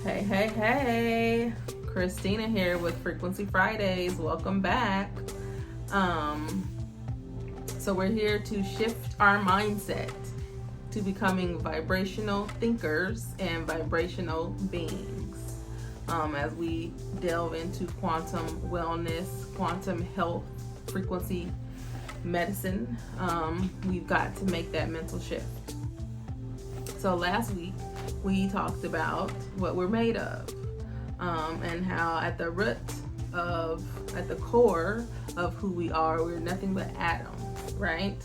Hey, hey, hey. Christina here with Frequency Fridays. Welcome back. So we're here to shift our mindset to becoming vibrational thinkers and vibrational beings. As we delve into quantum wellness, quantum health, frequency medicine, we've got to make that mental shift. So last week we talked about what we're made of, and how at the core of who we are, we're nothing but atoms, right?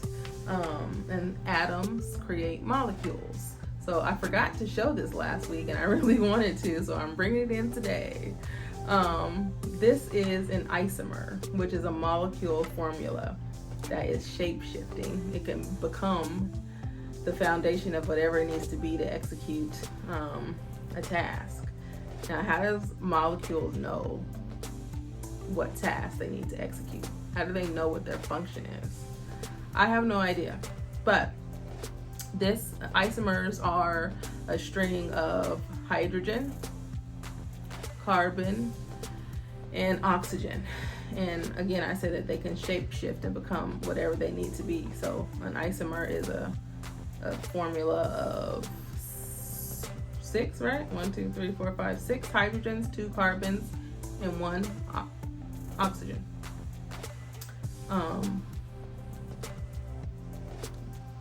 And atoms create molecules. So I forgot to show this last week, and I really wanted to, so I'm bringing it in today. This is an isomer, which is a molecule formula that is shape-shifting. It can become the foundation of whatever it needs to be to execute a task. Now, how does molecules know what task they need to execute? How do they know what their function is? I have no idea. But this isomers are a string of hydrogen, carbon, and oxygen. And again, I said that they can shape shift and become whatever they need to be. So an isomer is a formula of 6, right? 1, 2, 3, 4, 5, 6 hydrogens, 2 carbons, and 1 oxygen.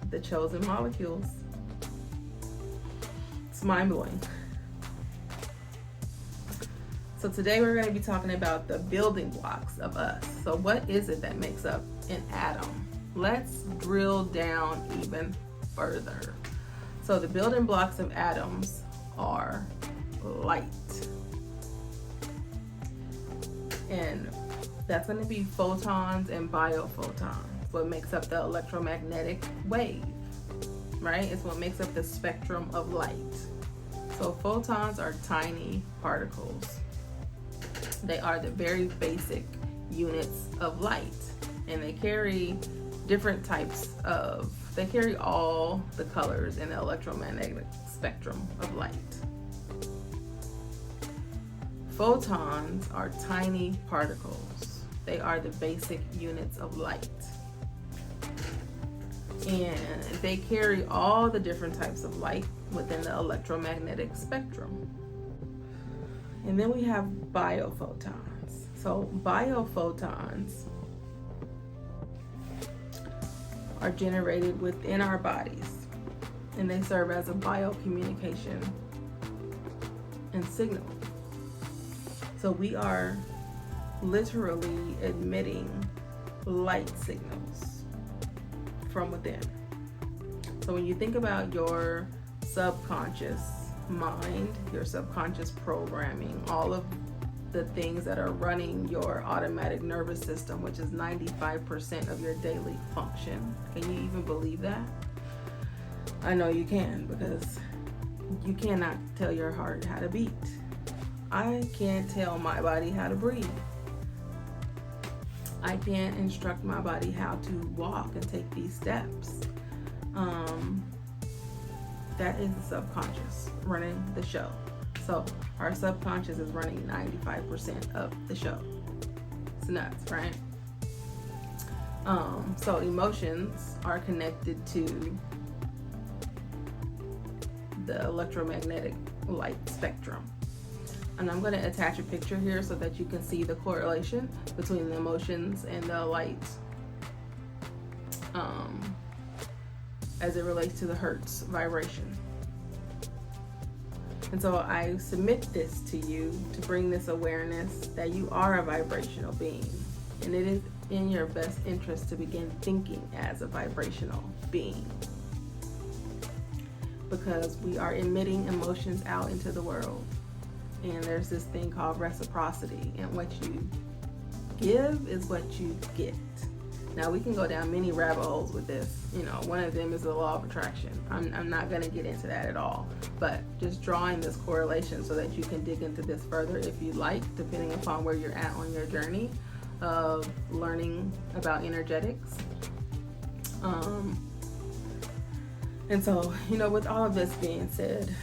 The chosen molecules. It's mind-blowing. So today we're going to be talking about the building blocks of us. So what is it that makes up an atom? Let's drill down even further. So the building blocks of atoms are light. And that's going to be photons and biophotons. What makes up the electromagnetic wave, right? It's what makes up the spectrum of light. So photons are tiny particles. They are the very basic units of light, and they carry different types of, they carry all the colors in the electromagnetic spectrum of light. Photons are tiny particles. They are the basic units of light. And they carry all the different types of light within the electromagnetic spectrum. And then we have biophotons. So biophotons are generated within our bodies, and they serve as a biocommunication and signal. So we are literally emitting light signals from within. So when you think about your subconscious mind, your subconscious programming, all of the things that are running your automatic nervous system, which is 95% of your daily function. Can you even believe that? I know you can, because you cannot tell your heart how to beat. I can't tell my body how to breathe. I can't instruct my body how to walk and take these steps. That is the subconscious running the show. So our subconscious is running 95% of the show. It's nuts, right? So emotions are connected to the electromagnetic light spectrum. And I'm going to attach a picture here so that you can see the correlation between the emotions and the light, as it relates to the Hertz vibration. And so I submit this to you to bring this awareness that you are a vibrational being, and it is in your best interest to begin thinking as a vibrational being, because we are emitting emotions out into the world. And there's this thing called reciprocity, and what you give is what you get. Now we can go down many rabbit holes with this. You know, one of them is the law of attraction. I'm not going to get into that at all, but just drawing this correlation so that you can dig into this further if you like, depending upon where you're at on your journey of learning about energetics. And so, you know, with all of this being said,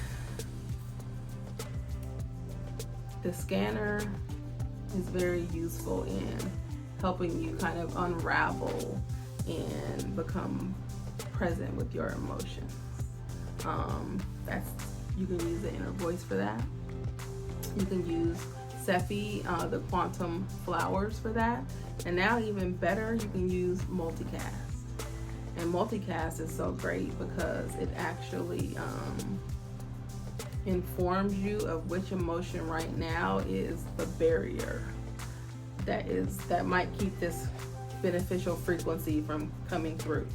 the scanner is very useful in helping you kind of unravel and become present with your emotions. You can use the inner voice for that. You can use Cephi, the quantum flowers for that. And now even better, you can use multicast. And multicast is so great because it actually informs you of which emotion right now is the barrier that might keep this beneficial frequency from coming through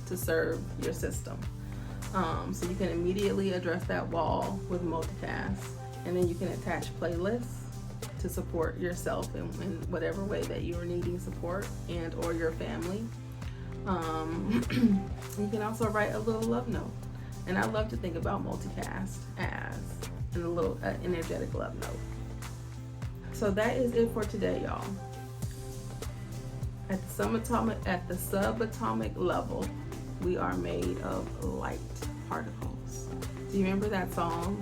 to serve your system. So you can immediately address that wall with multicast, and then you can attach playlists to support yourself in whatever way that you are needing support, and or your family. You can also write a little love note, and I love to think about multicast as a little energetic love note. So that is it for today, y'all. At the subatomic level, we are made of light particles. Do you remember that song?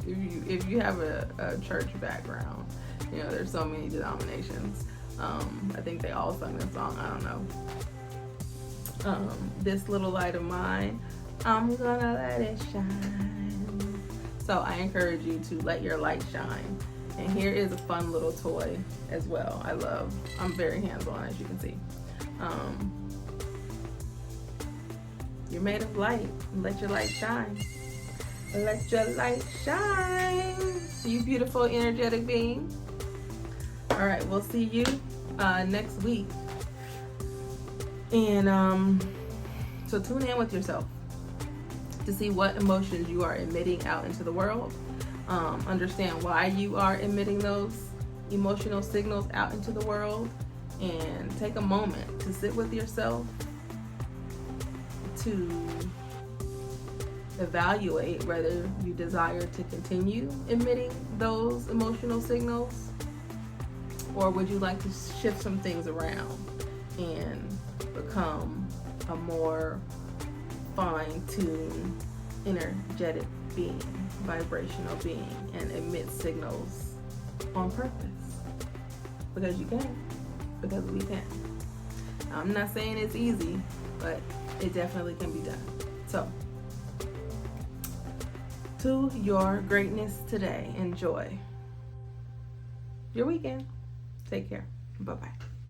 If you have a church background, you know, there's so many denominations. I think they all sung this song. I don't know. This little light of mine, I'm gonna let it shine. So I encourage you to let your light shine. And here is a fun little toy as well. I'm very hands-on, as you can see. You're made of light. Let your light shine. Let your light shine. You beautiful, energetic being. All right, we'll see you next week. And so tune in with yourself to see what emotions you are emitting out into the world. Understand why you are emitting those emotional signals out into the world, and take a moment to sit with yourself to evaluate whether you desire to continue emitting those emotional signals, or would you like to shift some things around and become a more fine-tuned, energetic being, vibrational being, and emit signals on purpose. Because you can. Because we can. I'm not saying it's easy, but it definitely can be done. So, to your greatness today, enjoy your weekend. Take care. Bye-bye.